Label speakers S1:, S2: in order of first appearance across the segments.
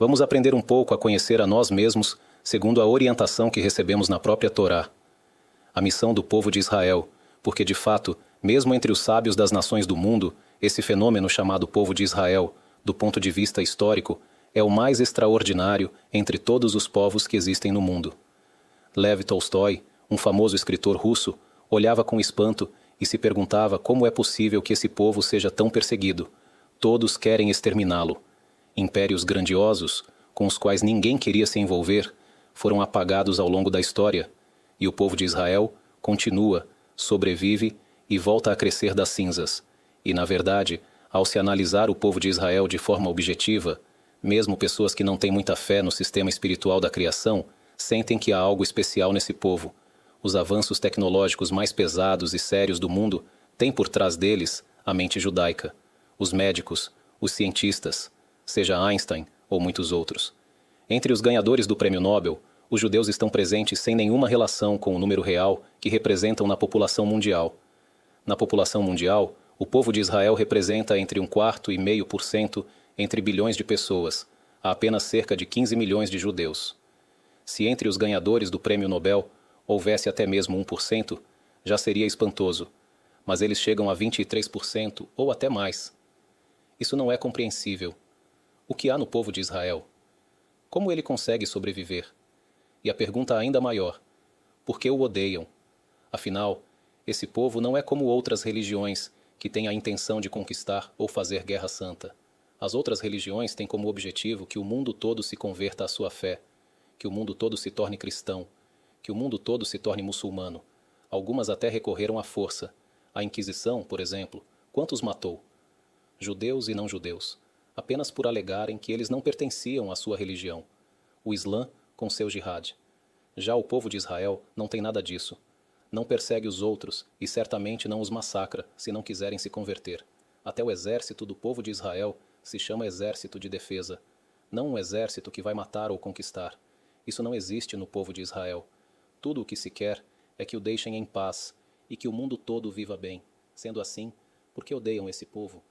S1: Vamos aprender um pouco a conhecer a nós mesmos segundo a orientação que recebemos na própria Torá. A missão do povo de Israel, porque de fato, mesmo entre os sábios das nações do mundo, esse fenômeno chamado povo de Israel, do ponto de vista histórico, é o mais extraordinário entre todos os povos que existem no mundo. Lev Tolstói, um famoso escritor russo, olhava com espanto e se perguntava como é possível que esse povo seja tão perseguido. Todos querem exterminá-lo. Impérios grandiosos, com os quais ninguém queria se envolver, foram apagados ao longo da história, e o povo de Israel continua, sobrevive e volta a crescer das cinzas. E, na verdade, ao se analisar o povo de Israel de forma objetiva, mesmo pessoas que não têm muita fé no sistema espiritual da criação, sentem que há algo especial nesse povo. Os avanços tecnológicos mais pesados e sérios do mundo têm por trás deles a mente judaica. Os médicos, os cientistas, seja Einstein ou muitos outros. Entre os ganhadores do Prêmio Nobel, os judeus estão presentes sem nenhuma relação com o número real que representam na população mundial. Na população mundial, o povo de Israel representa entre 1,25% entre bilhões de pessoas, há apenas cerca de 15 milhões de judeus. Se entre os ganhadores do Prêmio Nobel houvesse até mesmo 1%, já seria espantoso, mas eles chegam a 23% ou até mais. Isso não é compreensível. O que há no povo de Israel? Como ele consegue sobreviver? E a pergunta ainda maior: por que o odeiam? Afinal, esse povo não é como outras religiões que têm a intenção de conquistar ou fazer guerra santa. As outras religiões têm como objetivo que o mundo todo se converta à sua fé, que o mundo todo se torne cristão, que o mundo todo se torne muçulmano. Algumas até recorreram à força. A Inquisição, por exemplo, quantos matou? Judeus e não judeus, apenas por alegarem que eles não pertenciam à sua religião. O Islã com seu jihad. Já o povo de Israel não tem nada disso. Não persegue os outros e certamente não os massacra se não quiserem se converter. Até o exército do povo de Israel se chama exército de defesa. Não um exército que vai matar ou conquistar. Isso não existe no povo de Israel. Tudo o que se quer é que o deixem em paz e que o mundo todo viva bem. Sendo assim, por que odeiam esse povo?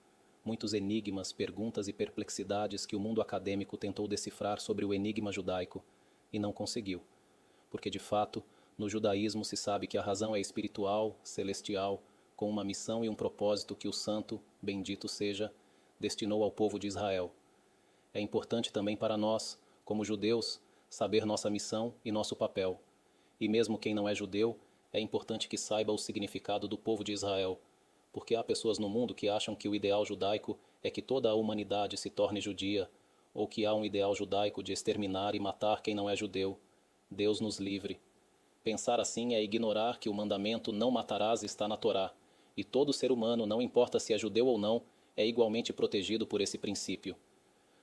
S1: Muitos enigmas, perguntas e perplexidades que o mundo acadêmico tentou decifrar sobre o enigma judaico e não conseguiu. Porque, de fato, no judaísmo se sabe que a razão é espiritual, celestial, com uma missão e um propósito que o santo, bendito seja, destinou ao povo de Israel. É importante também para nós, como judeus, saber nossa missão e nosso papel. E mesmo quem não é judeu, é importante que saiba o significado do povo de Israel, porque há pessoas no mundo que acham que o ideal judaico é que toda a humanidade se torne judia, ou que há um ideal judaico de exterminar e matar quem não é judeu. Deus nos livre. Pensar assim é ignorar que o mandamento "não matarás" está na Torá, e todo ser humano, não importa se é judeu ou não, é igualmente protegido por esse princípio.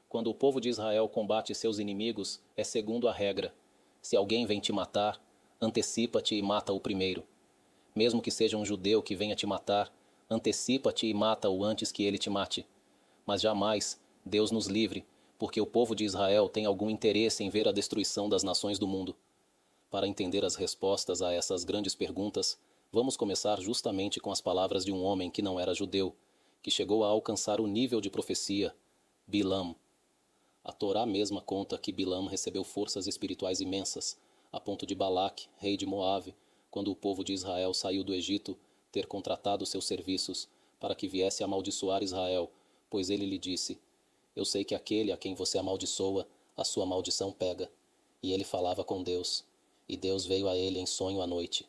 S1: Quando o povo de Israel combate seus inimigos, é segundo a regra: se alguém vem te matar, antecipa-te e mata-o primeiro. Mesmo que seja um judeu que venha te matar, antecipa-te e mata-o antes que ele te mate. Mas jamais, Deus nos livre, porque o povo de Israel tem algum interesse em ver a destruição das nações do mundo. Para entender as respostas a essas grandes perguntas, vamos começar justamente com as palavras de um homem que não era judeu, que chegou a alcançar o nível de profecia, Bilam. A Torá mesma conta que Bilam recebeu forças espirituais imensas, a ponto de Balaque, rei de Moabe, quando o povo de Israel saiu do Egito, ter contratado seus serviços para que viesse amaldiçoar Israel, pois ele lhe disse: "Eu sei que aquele a quem você amaldiçoa, a sua maldição pega." E ele falava com Deus, e Deus veio a ele em sonho à noite.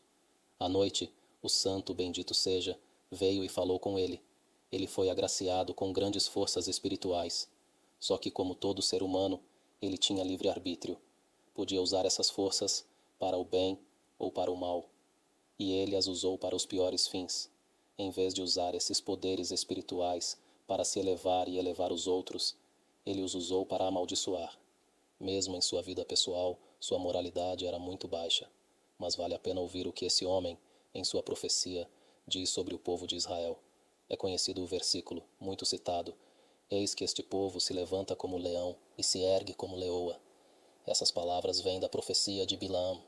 S1: À noite, o santo, bendito seja, veio e falou com ele. Ele foi agraciado com grandes forças espirituais. Só que, como todo ser humano, ele tinha livre-arbítrio. Podia usar essas forças para o bem ou para o mal. E ele as usou para os piores fins. Em vez de usar esses poderes espirituais para se elevar e elevar os outros, ele os usou para amaldiçoar. Mesmo em sua vida pessoal, sua moralidade era muito baixa. Mas vale a pena ouvir o que esse homem, em sua profecia, diz sobre o povo de Israel. É conhecido o versículo, muito citado: "Eis que este povo se levanta como leão e se ergue como leoa." Essas palavras vêm da profecia de Bilam.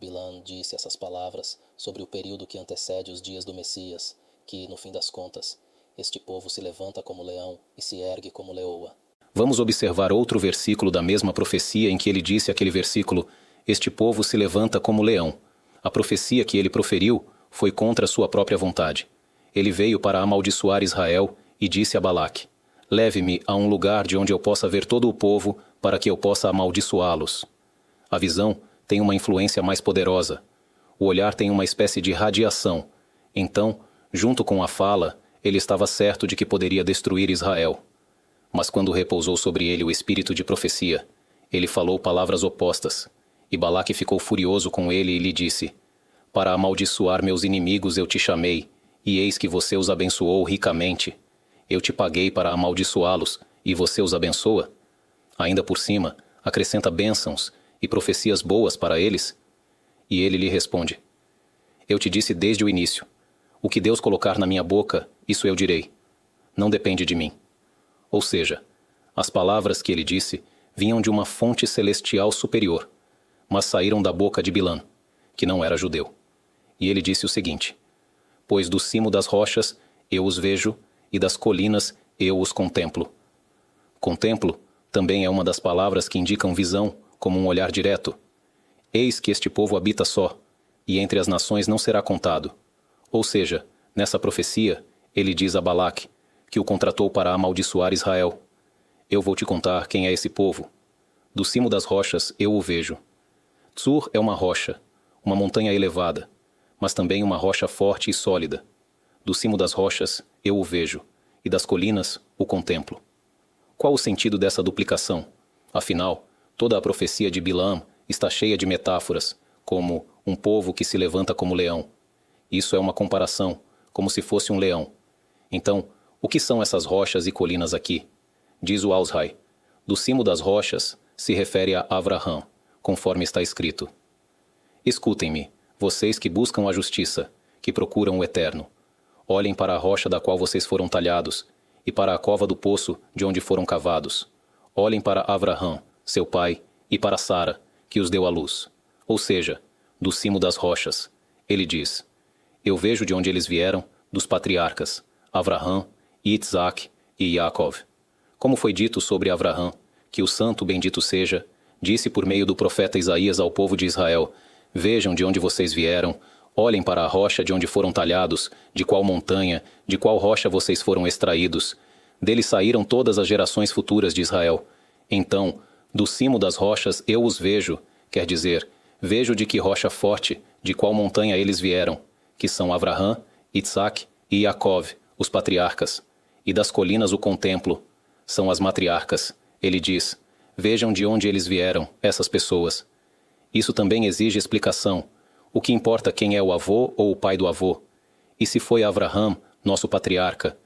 S1: Bilam disse essas palavras sobre o período que antecede os dias do Messias, que, no fim das contas, este povo se levanta como leão e se ergue como leoa. Vamos observar outro versículo da mesma profecia em que ele disse aquele versículo: este povo se levanta como leão. A profecia que ele proferiu foi contra sua própria vontade. Ele veio para amaldiçoar Israel e disse a Balaque: leve-me a um lugar de onde eu possa ver todo o povo, para que eu possa amaldiçoá-los. A visão tem uma influência mais poderosa. O olhar tem uma espécie de radiação. Então, junto com a fala, ele estava certo de que poderia destruir Israel. Mas quando repousou sobre ele o espírito de profecia, ele falou palavras opostas. E Balaque ficou furioso com ele e lhe disse: para amaldiçoar meus inimigos eu te chamei, e eis que você os abençoou ricamente. Eu te paguei para amaldiçoá-los, e você os abençoa? Ainda por cima, acrescenta bênçãos e profecias boas para eles? E ele lhe responde: eu te disse desde o início, o que Deus colocar na minha boca, isso eu direi. Não depende de mim. Ou seja, as palavras que ele disse vinham de uma fonte celestial superior, mas saíram da boca de Bilã, que não era judeu. E ele disse o seguinte: pois do cimo das rochas eu os vejo, e das colinas eu os contemplo. Contemplo também é uma das palavras que indicam visão, como um olhar direto. Eis que este povo habita só, e entre as nações não será contado. Ou seja, nessa profecia, ele diz a Balaque, que o contratou para amaldiçoar Israel: eu vou te contar quem é esse povo. Do cimo das rochas eu o vejo. Tsur é uma rocha, uma montanha elevada, mas também uma rocha forte e sólida. Do cimo das rochas eu o vejo, e das colinas o contemplo. Qual o sentido dessa duplicação? Afinal, toda a profecia de Bilaam está cheia de metáforas, como um povo que se levanta como leão. Isso é uma comparação, como se fosse um leão. Então, o que são essas rochas e colinas aqui? Diz o Alshai: do cimo das rochas se refere a Avraham, conforme está escrito: escutem-me, vocês que buscam a justiça, que procuram o eterno. Olhem para a rocha da qual vocês foram talhados, e para a cova do poço de onde foram cavados. Olhem para Avraham, seu pai, e para Sara, que os deu à luz. Ou seja, do cimo das rochas. Ele diz: eu vejo de onde eles vieram, dos patriarcas, Avraham, Itzaque e Yaakov. Como foi dito sobre Avraham, que o santo bendito seja, disse por meio do profeta Isaías ao povo de Israel: vejam de onde vocês vieram, olhem para a rocha de onde foram talhados, de qual montanha, de qual rocha vocês foram extraídos. Dele saíram todas as gerações futuras de Israel. Então, do cimo das rochas eu os vejo, quer dizer, vejo de que rocha forte, de qual montanha eles vieram, que são Avraham, Itzaque e Yaakov, os patriarcas. E das colinas o contemplo, são as matriarcas. Ele diz: vejam de onde eles vieram, essas pessoas. Isso também exige explicação. O que importa quem é o avô ou o pai do avô? E se foi Avraham, nosso patriarca?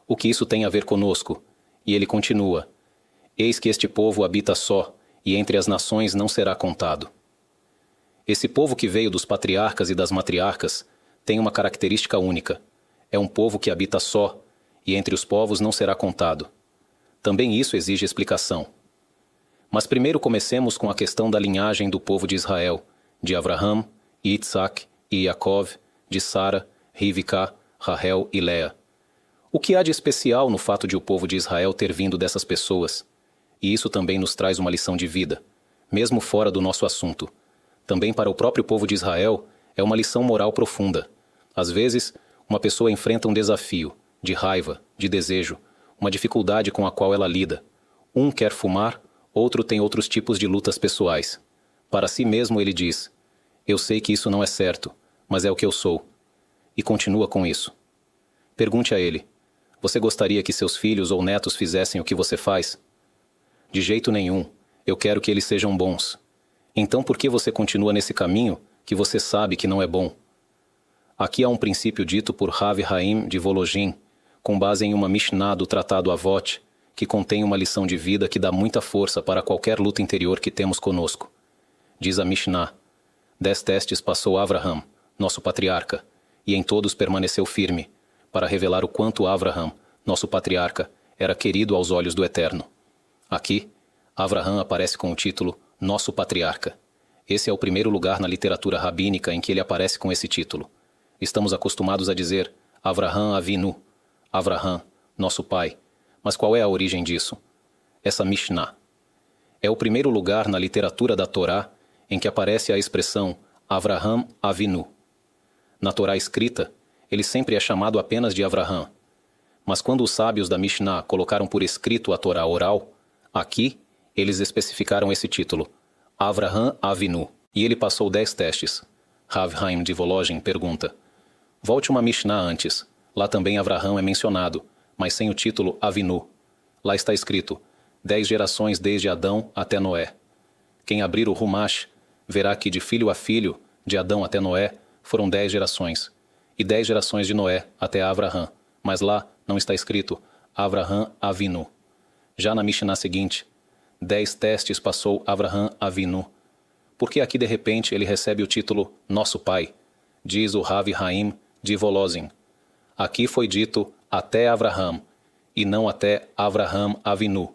S1: O que isso tem a ver conosco? E ele continua: eis que este povo habita só, e entre as nações não será contado. Esse povo que veio dos patriarcas e das matriarcas tem uma característica única. É um povo que habita só, e entre os povos não será contado. Também isso exige explicação. Mas primeiro comecemos com a questão da linhagem do povo de Israel, de Avraham, Itzaque e Yaakov, de Sara, Rivicá, Rahel e Léa. O que há de especial no fato de o povo de Israel ter vindo dessas pessoas? E isso também nos traz uma lição de vida, mesmo fora do nosso assunto. Também para o próprio povo de Israel é uma lição moral profunda. Às vezes, uma pessoa enfrenta um desafio, de raiva, de desejo, uma dificuldade com a qual ela lida. Um quer fumar, outro tem outros tipos de lutas pessoais. Para si mesmo ele diz: eu sei que isso não é certo, mas é o que eu sou. E continua com isso. Pergunte a ele: você gostaria que seus filhos ou netos fizessem o que você faz? De jeito nenhum. Eu quero que eles sejam bons. Então por que você continua nesse caminho que você sabe que não é bom? Aqui há um princípio dito por Rav Haim de Volojin, com base em uma Mishnah do Tratado Avot, que contém uma lição de vida que dá muita força para qualquer luta interior que temos conosco. Diz a Mishnah: 10 testes passou Avraham, nosso patriarca, e em todos permaneceu firme, para revelar o quanto Avraham, nosso patriarca, era querido aos olhos do Eterno. Aqui, Avraham aparece com o título Nosso Patriarca. Esse é o primeiro lugar na literatura rabínica em que ele aparece com esse título. Estamos acostumados a dizer Avraham Avinu, Avraham, nosso pai. Mas qual é a origem disso? essa Mishnah. É o primeiro lugar na literatura da Torá em que aparece a expressão Avraham Avinu. Na Torá escrita, ele sempre é chamado apenas de Avraham. Mas quando os sábios da Mishnah colocaram por escrito a Torá oral, aqui eles especificaram esse título, Avraham Avinu, e ele passou 10 testes. Rav Haim de Volozhin pergunta: volte uma Mishnah antes. Lá também Avraham é mencionado, mas sem o título Avinu. Lá está escrito 10 gerações desde Adão até Noé. Quem abrir o Humash verá que de filho a filho, de Adão até Noé, foram 10 gerações. E 10 gerações de Noé até Avraham. Mas lá não está escrito Avraham Avinu. Já na Mishnah seguinte, 10 testes passou Avraham Avinu. Por que aqui de repente ele recebe o título Nosso Pai? Diz o Rav Haim de Volozhin. Aqui foi dito até Avraham, e não até Avraham Avinu.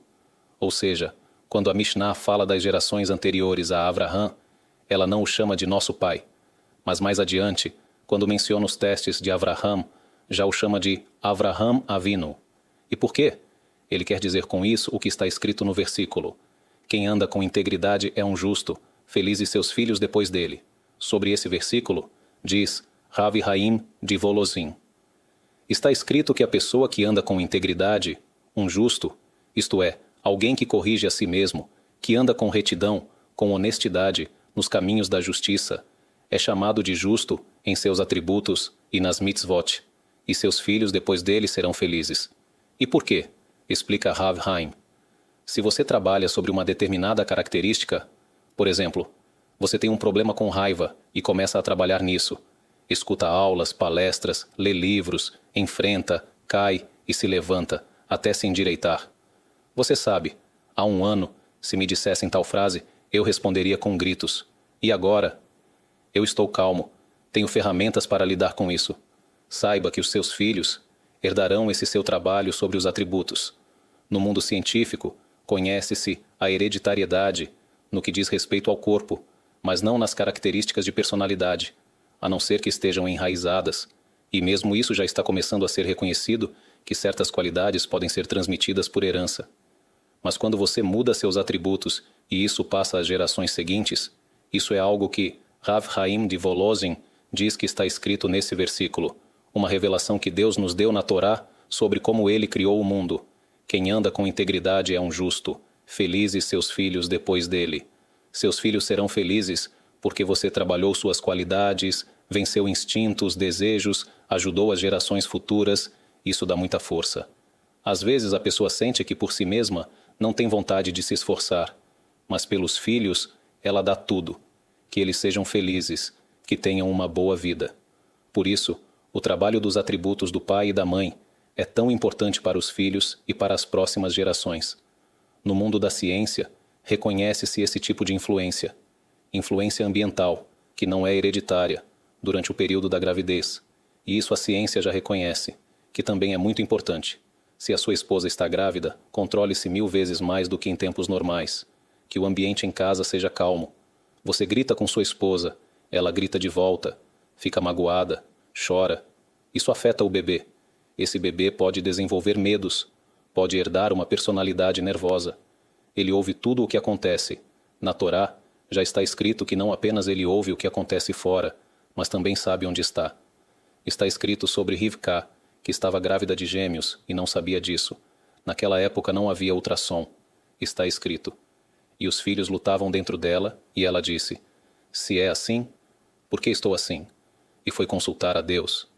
S1: Ou seja, quando a Mishnah fala das gerações anteriores a Avraham, ela não o chama de Nosso Pai. Mas mais adiante, quando menciona os testes de Avraham, já o chama de Avraham Avinu. E por quê? Ele quer dizer com isso o que está escrito no versículo. Quem anda com integridade é um justo, felizes seus filhos depois dele. Sobre esse versículo, diz Rav Haim de Volozhin. Está escrito que a pessoa que anda com integridade, um justo, isto é, alguém que corrige a si mesmo, que anda com retidão, com honestidade, nos caminhos da justiça, é chamado de justo em seus atributos e nas mitzvot, e seus filhos depois dele serão felizes. E por quê? Explica Rav Haim. Se você trabalha sobre uma determinada característica, por exemplo, você tem um problema com raiva e começa a trabalhar nisso. Escuta aulas, palestras, lê livros, enfrenta, cai e se levanta, até se endireitar. Você sabe, há um ano, se me dissessem tal frase, eu responderia com gritos. E agora? Eu estou calmo, tenho ferramentas para lidar com isso. Saiba que os seus filhos herdarão esse seu trabalho sobre os atributos. No mundo científico, conhece-se a hereditariedade no que diz respeito ao corpo, mas não nas características de personalidade, a não ser que estejam enraizadas, e mesmo isso já está começando a ser reconhecido que certas qualidades podem ser transmitidas por herança. Mas quando você muda seus atributos e isso passa às gerações seguintes, isso é algo que Rav Haim de Volozhin diz que está escrito nesse versículo, uma revelação que Deus nos deu na Torá sobre como Ele criou o mundo. Quem anda com integridade é um justo, felizes seus filhos depois dele. Seus filhos serão felizes porque você trabalhou suas qualidades, venceu instintos, desejos, ajudou as gerações futuras. Isso dá muita força. Às vezes a pessoa sente que por si mesma não tem vontade de se esforçar, mas pelos filhos ela dá tudo. Que eles sejam felizes, que tenham uma boa vida. Por isso, o trabalho dos atributos do pai e da mãe é tão importante para os filhos e para as próximas gerações. No mundo da ciência, reconhece-se esse tipo de influência. Influência ambiental, que não é hereditária, durante o período da gravidez. E isso a ciência já reconhece, que também é muito importante. Se a sua esposa está grávida, controle-se 1000 vezes mais do que em tempos normais. Que o ambiente em casa seja calmo. Você grita com sua esposa, ela grita de volta, fica magoada, chora. Isso afeta o bebê. Esse bebê pode desenvolver medos, pode herdar uma personalidade nervosa. Ele ouve tudo o que acontece. Na Torá, já está escrito que não apenas ele ouve o que acontece fora, mas também sabe onde está. Está escrito sobre Rivka, que estava grávida de gêmeos e não sabia disso. Naquela época não havia ultrassom. Está escrito. E os filhos lutavam dentro dela, e ela disse, se é assim, por que estou assim? E foi consultar a Deus.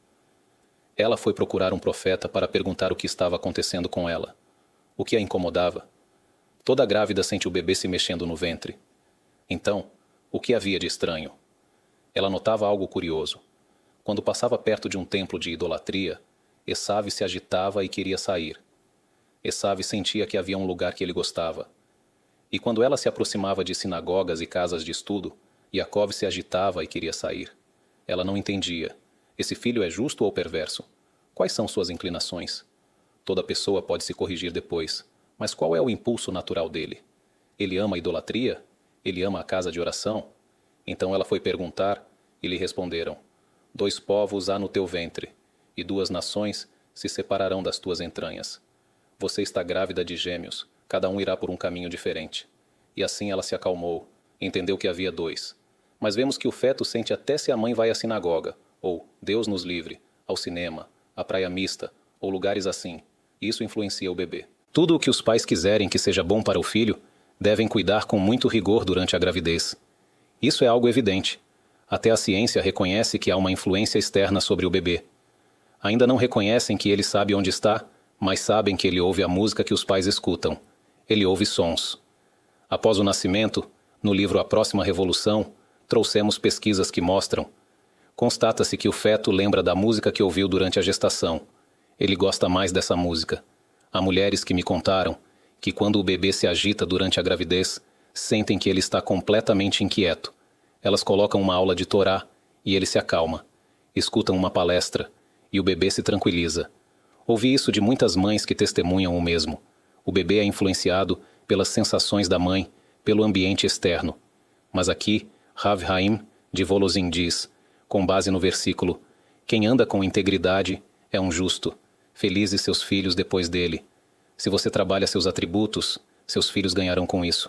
S1: Ela foi procurar um profeta para perguntar o que estava acontecendo com ela. O que a incomodava? Toda grávida sente o bebê se mexendo no ventre. Então, o que havia de estranho? Ela notava algo curioso. Quando passava perto de um templo de idolatria, Esav se agitava e queria sair. Esav sentia que havia um lugar que ele gostava. E quando ela se aproximava de sinagogas e casas de estudo, Yaakov se agitava e queria sair. Ela não entendia. Esse filho é justo ou perverso? Quais são suas inclinações? Toda pessoa pode se corrigir depois, mas qual é o impulso natural dele? Ele ama a idolatria? Ele ama a casa de oração? Então ela foi perguntar e lhe responderam, 2 povos há no teu ventre, e 2 nações se separarão das tuas entranhas. Você está grávida de gêmeos, Cada um irá por um caminho diferente. E assim ela se acalmou, entendeu que havia dois. Mas vemos que o feto sente até se a mãe vai à sinagoga, ou, Deus nos livre, ao cinema, à praia mista, ou lugares assim. Isso influencia o bebê. Tudo o que os pais quiserem que seja bom para o filho, devem cuidar com muito rigor durante a gravidez. Isso é algo evidente. Até a ciência reconhece que há uma influência externa sobre o bebê. Ainda não reconhecem que ele sabe onde está, mas sabem que ele ouve a música que os pais escutam. Ele ouve sons. Após o nascimento, no livro A Próxima Revolução, trouxemos pesquisas que mostram. Constata-se que o feto lembra da música que ouviu durante a gestação. Ele gosta mais dessa música. Há mulheres que me contaram que quando o bebê se agita durante a gravidez, sentem que ele está completamente inquieto. Elas colocam uma aula de Torá e ele se acalma. Escutam uma palestra e o bebê se tranquiliza. Ouvi isso de muitas mães que testemunham o mesmo. O bebê é influenciado pelas sensações da mãe, pelo ambiente externo. Mas aqui, Rav Haim de Volozhin diz, com base no versículo, quem anda com integridade é um justo. Felizes seus filhos depois dele. Se você trabalha seus atributos, seus filhos ganharão com isso.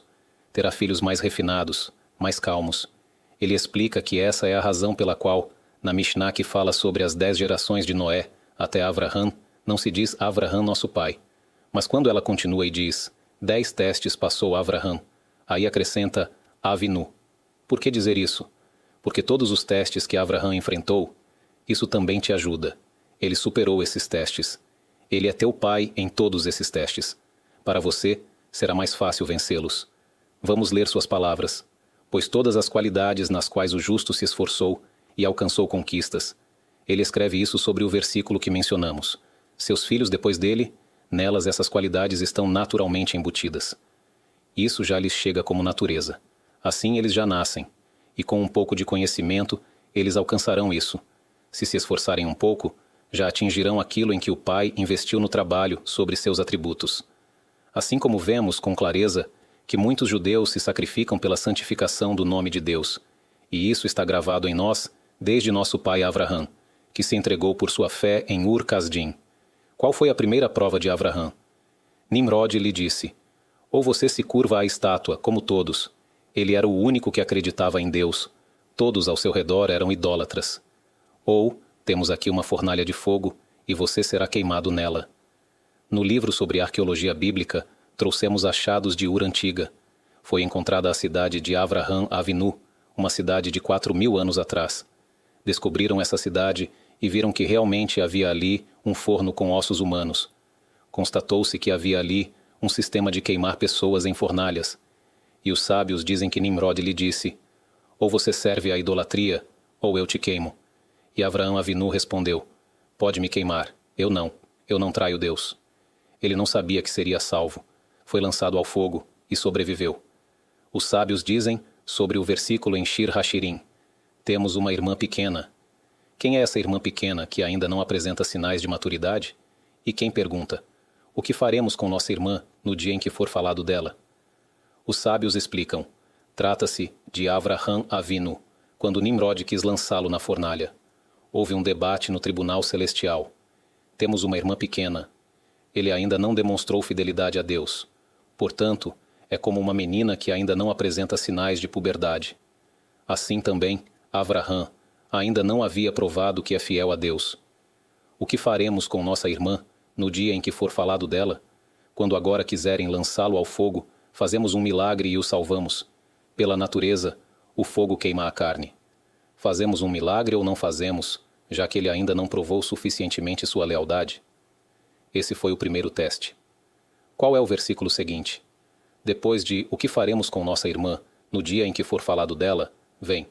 S1: Terá filhos mais refinados, mais calmos. Ele explica que essa é a razão pela qual, na Mishnah que fala sobre as 10 gerações de Noé até Avraham, não se diz Avraham nosso pai. Mas quando ela continua e diz, 10 testes passou Avraham, aí acrescenta Avinu. Por que dizer isso? Porque todos os testes que Avraham enfrentou, isso também te ajuda. Ele superou esses testes. Ele é teu pai em todos esses testes. Para você, será mais fácil vencê-los. Vamos ler suas palavras. Pois todas as qualidades nas quais o justo se esforçou e alcançou conquistas. Ele escreve isso sobre o versículo que mencionamos. Seus filhos depois dele, nelas essas qualidades estão naturalmente embutidas. Isso já lhes chega como natureza. Assim eles já nascem. E com um pouco de conhecimento, eles alcançarão isso. Se esforçarem um pouco, já atingirão aquilo em que o pai investiu no trabalho sobre seus atributos. Assim como vemos com clareza que muitos judeus se sacrificam pela santificação do nome de Deus. E isso está gravado em nós desde nosso pai Avraham, que se entregou por sua fé em Ur-Kasdim. Qual foi a primeira prova de Avraham? Nimrod lhe disse, ou você se curva à estátua, como todos. Ele era o único que acreditava em Deus. Todos ao seu redor eram idólatras. Ou, temos aqui uma fornalha de fogo, e você será queimado nela. No livro sobre arqueologia bíblica, trouxemos achados de Ur antiga. Foi encontrada a cidade de Avraham Avinu, uma cidade de 4.000 anos atrás. Descobriram essa cidade e viram que realmente havia ali um forno com ossos humanos. Constatou-se que havia ali um sistema de queimar pessoas em fornalhas. E os sábios dizem que Nimrod lhe disse, ou você serve à idolatria, ou eu te queimo. E Avraham Avinu respondeu, pode me queimar, eu não traio Deus. Ele não sabia que seria salvo. Foi lançado ao fogo e sobreviveu. Os sábios dizem sobre o versículo em Shir Hashirim, temos uma irmã pequena. Quem é essa irmã pequena que ainda não apresenta sinais de maturidade? E quem pergunta, o que faremos com nossa irmã no dia em que for falado dela? Os sábios explicam, trata-se de Avraham Avinu, quando Nimrod quis lançá-lo na fornalha. Houve um debate no tribunal celestial. Temos uma irmã pequena. Ele ainda não demonstrou fidelidade a Deus. Portanto, é como uma menina que ainda não apresenta sinais de puberdade. Assim também, Avraham ainda não havia provado que é fiel a Deus. O que faremos com nossa irmã no dia em que for falado dela? Quando agora quiserem lançá-lo ao fogo, fazemos um milagre e o salvamos. Pela natureza, o fogo queima a carne. Fazemos um milagre ou não fazemos, já que ele ainda não provou suficientemente sua lealdade? Esse foi o primeiro teste. Qual é o versículo seguinte? Depois de o que faremos com nossa irmã, no dia em que for falado dela, vem.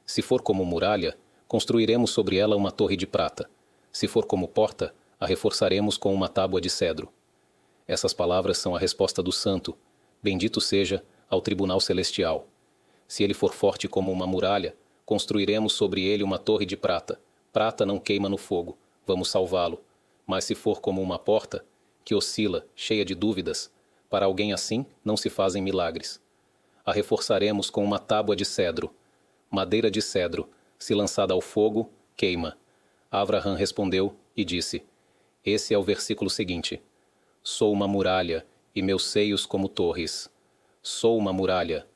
S1: Se for como muralha, construiremos sobre ela uma torre de prata. Se for como porta, a reforçaremos com uma tábua de cedro. Essas palavras são a resposta do santo, bendito seja, ao tribunal celestial. Se ele for forte como uma muralha, construiremos sobre ele uma torre de prata. Prata não queima no fogo, vamos salvá-lo. Mas se for como uma porta, que oscila, cheia de dúvidas, para alguém assim não se fazem milagres. A reforçaremos com uma tábua de cedro. Madeira de cedro, se lançada ao fogo, queima. Avraham respondeu e disse, esse é o versículo seguinte. Sou uma muralha e meus seios como torres. Sou uma muralha.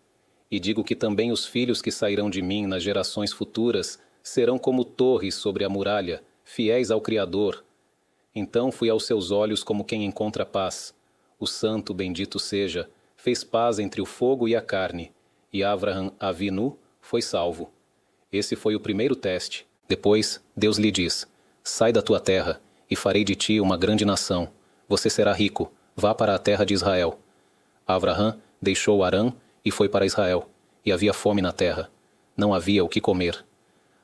S1: E digo que também os filhos que sairão de mim nas gerações futuras serão como torres sobre a muralha, fiéis ao Criador. Então fui aos seus olhos como quem encontra paz. O santo, bendito seja, fez paz entre o fogo e a carne, e Avraham Avinu foi salvo. Esse foi o primeiro teste. Depois, Deus lhe diz: sai da tua terra, e farei de ti uma grande nação. Você será rico. Vá para a terra de Israel. Avraham deixou Harã e foi para Israel, e havia fome na terra. Não havia o que comer.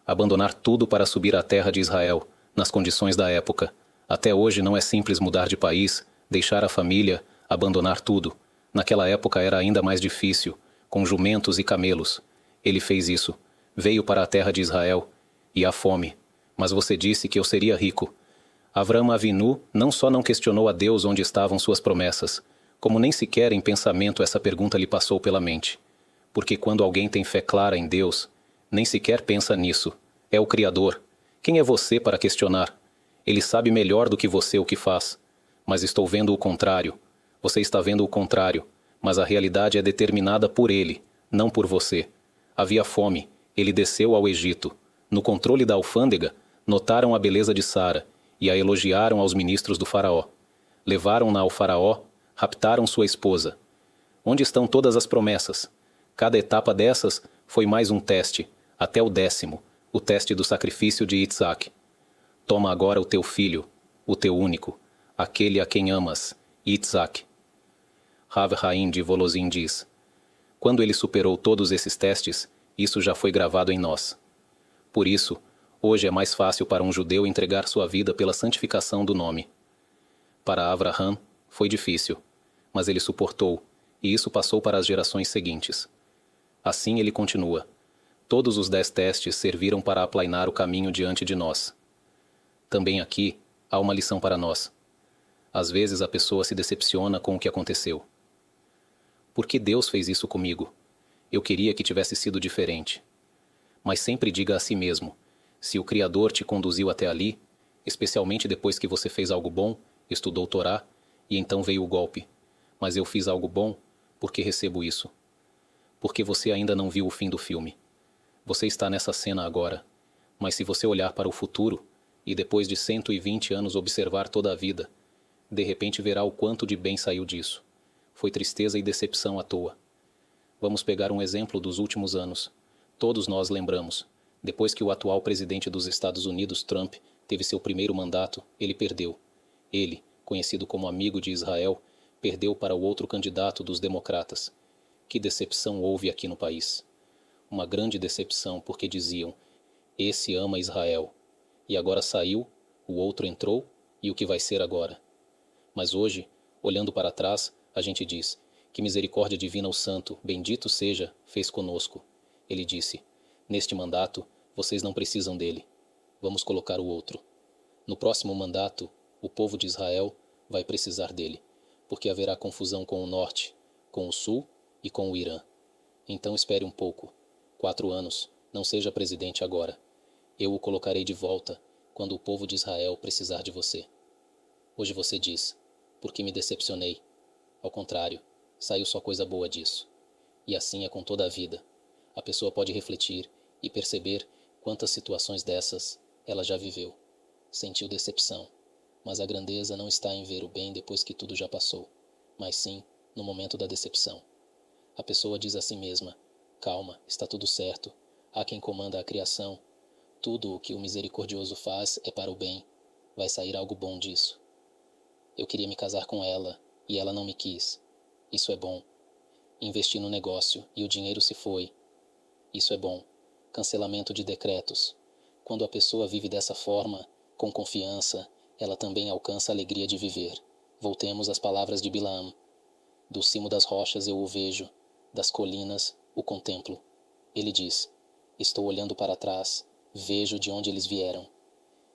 S1: Abandonar tudo para subir à terra de Israel, nas condições da época. Até hoje não é simples mudar de país, deixar a família, abandonar tudo. Naquela época era ainda mais difícil, com jumentos e camelos. Ele fez isso. Veio para a terra de Israel, e há fome. Mas você disse que eu seria rico. Avraham Avinu não só não questionou a Deus onde estavam suas promessas, como nem sequer em pensamento essa pergunta lhe passou pela mente. Porque quando alguém tem fé clara em Deus, nem sequer pensa nisso. É o Criador. Quem é você para questionar? Ele sabe melhor do que você o que faz. Mas estou vendo o contrário. Você está vendo o contrário. Mas a realidade é determinada por ele, não por você. Havia fome. Ele desceu ao Egito. No controle da alfândega, notaram a beleza de Sara e a elogiaram aos ministros do faraó. Levaram-na ao faraó, raptaram sua esposa. Onde estão todas as promessas? Cada etapa dessas foi mais um teste, até o 10º, o teste do sacrifício de Isaac. Toma agora o teu filho, o teu único, aquele a quem amas, Isaac. Rav Haim de Volozhin diz: quando ele superou todos esses testes, isso já foi gravado em nós. Por isso, hoje é mais fácil para um judeu entregar sua vida pela santificação do nome. Para Avraham, foi difícil, mas ele suportou, e isso passou para as gerações seguintes. Assim ele continua. Todos os 10 testes serviram para aplainar o caminho diante de nós. Também aqui há uma lição para nós. Às vezes a pessoa se decepciona com o que aconteceu. Por que Deus fez isso comigo? Eu queria que tivesse sido diferente. Mas sempre diga a si mesmo: se o Criador te conduziu até ali, especialmente depois que você fez algo bom, estudou Torá, e então veio o golpe. Mas eu fiz algo bom, porque recebo isso. Porque você ainda não viu o fim do filme. Você está nessa cena agora. Mas se você olhar para o futuro, e depois de 120 anos observar toda a vida, de repente verá o quanto de bem saiu disso. Foi tristeza e decepção à toa. Vamos pegar um exemplo dos últimos anos. Todos nós lembramos. Depois que o atual presidente dos Estados Unidos, Trump, teve seu primeiro mandato, ele perdeu. Ele, conhecido como amigo de Israel, perdeu para o outro candidato dos democratas. Que decepção houve aqui no país. Uma grande decepção, porque diziam: esse ama Israel. E agora saiu, o outro entrou, e o que vai ser agora? Mas hoje, olhando para trás, a gente diz: que misericórdia divina o Santo, bendito seja, fez conosco. Ele disse: neste mandato, vocês não precisam dele. Vamos colocar o outro. No próximo mandato, o povo de Israel vai precisar dele, porque haverá confusão com o norte, com o sul e com o Irã. Então espere um pouco. 4 anos, não seja presidente agora. Eu o colocarei de volta quando o povo de Israel precisar de você. Hoje você diz: por que me decepcionei? Ao contrário, saiu só coisa boa disso. E assim é com toda a vida. A pessoa pode refletir e perceber quantas situações dessas ela já viveu. Sentiu decepção, mas a grandeza não está em ver o bem depois que tudo já passou, mas sim no momento da decepção. A pessoa diz a si mesma: calma, está tudo certo, há quem comanda a criação, tudo o que o misericordioso faz é para o bem, vai sair algo bom disso. Eu queria me casar com ela, e ela não me quis. Isso é bom. Investi no negócio, e o dinheiro se foi. Isso é bom. Cancelamento de decretos. Quando a pessoa vive dessa forma, com confiança, ela também alcança a alegria de viver. Voltemos às palavras de Bilaam. Do cimo das rochas eu o vejo, das colinas o contemplo. Ele diz: estou olhando para trás, vejo de onde eles vieram.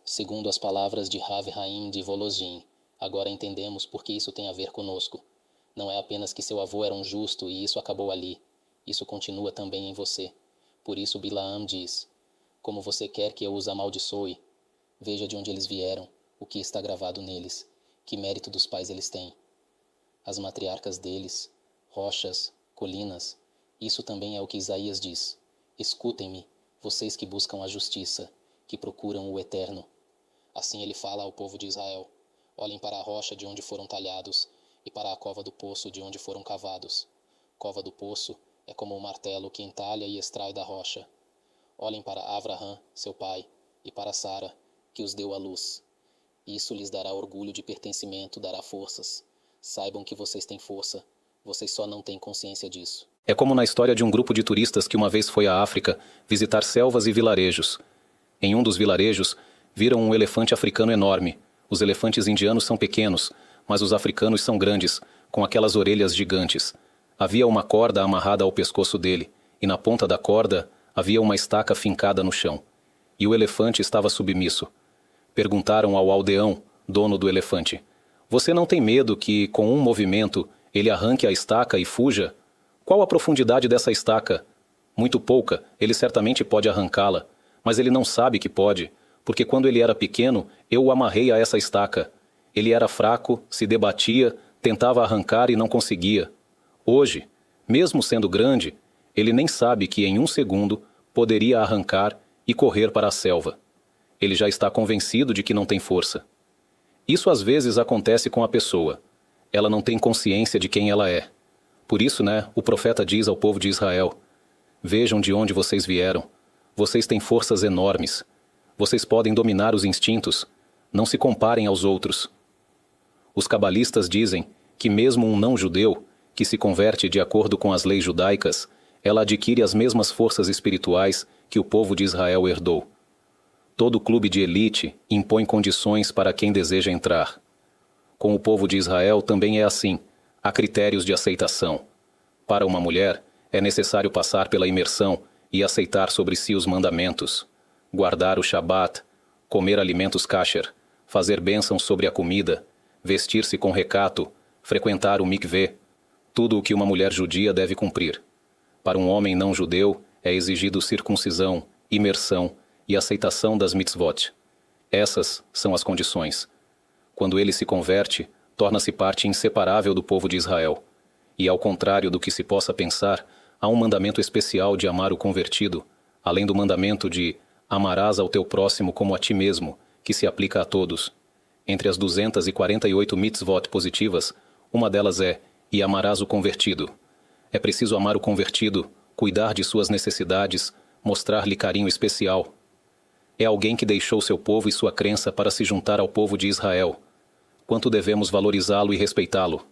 S1: Segundo as palavras de Rav Haim de Volozhin, agora entendemos por que isso tem a ver conosco. Não é apenas que seu avô era um justo e isso acabou ali. Isso continua também em você. Por isso Bilaam diz: como você quer que eu os amaldiçoe? Veja de onde eles vieram, o que está gravado neles, que mérito dos pais eles têm. as matriarcas deles, rochas, colinas. Isso também é o que Isaías diz. Escutem-me, vocês que buscam a justiça, que procuram o eterno. Assim ele fala ao povo de Israel: olhem para a rocha de onde foram talhados e para a cova do poço de onde foram cavados. Cova do poço é como um martelo que entalha e extrai da rocha. Olhem para Avraham, seu pai, e para Sara, que os deu à luz. Isso lhes dará orgulho de pertencimento, dará forças. Saibam que vocês têm força, vocês só não têm consciência disso. É como na história de um grupo de turistas que uma vez foi à África visitar selvas e vilarejos. Em um dos vilarejos, viram um elefante africano enorme. Os elefantes indianos são pequenos, mas os africanos são grandes, com aquelas orelhas gigantes. Havia uma corda amarrada ao pescoço dele, e na ponta da corda havia uma estaca fincada no chão. E o elefante estava submisso. Perguntaram ao aldeão, dono do elefante: você não tem medo que, com um movimento, ele arranque a estaca e fuja? Qual a profundidade dessa estaca? Muito pouca, ele certamente pode arrancá-la, mas ele não sabe que pode, porque quando ele era pequeno, eu o amarrei a essa estaca. Ele era fraco, se debatia, tentava arrancar e não conseguia. Hoje, mesmo sendo grande, ele nem sabe que em um segundo poderia arrancar e correr para a selva. Ele já está convencido de que não tem força. Isso às vezes acontece com a pessoa. Ela não tem consciência de quem ela é. Por isso, o profeta diz ao povo de Israel: vejam de onde vocês vieram. Vocês têm forças enormes. Vocês podem dominar os instintos. Não se comparem aos outros. Os cabalistas dizem que mesmo um não-judeu, que se converte de acordo com as leis judaicas, ela adquire as mesmas forças espirituais que o povo de Israel herdou. Todo clube de elite impõe condições para quem deseja entrar. Com o povo de Israel também é assim. Há critérios de aceitação. Para uma mulher, é necessário passar pela imersão e aceitar sobre si os mandamentos, guardar o Shabat, comer alimentos kasher, fazer bênçãos sobre a comida, vestir-se com recato, frequentar o mikvê, tudo o que uma mulher judia deve cumprir. Para um homem não judeu, é exigido circuncisão, imersão e aceitação das mitzvot. Essas são as condições. Quando ele se converte, torna-se parte inseparável do povo de Israel. E ao contrário do que se possa pensar, há um mandamento especial de amar o convertido, além do mandamento de amarás ao teu próximo como a ti mesmo, que se aplica a todos. Entre as 248 mitzvot positivas, uma delas é e amarás o convertido. É preciso amar o convertido, cuidar de suas necessidades, mostrar-lhe carinho especial. É alguém que deixou seu povo e sua crença para se juntar ao povo de Israel. Quanto devemos valorizá-lo e respeitá-lo?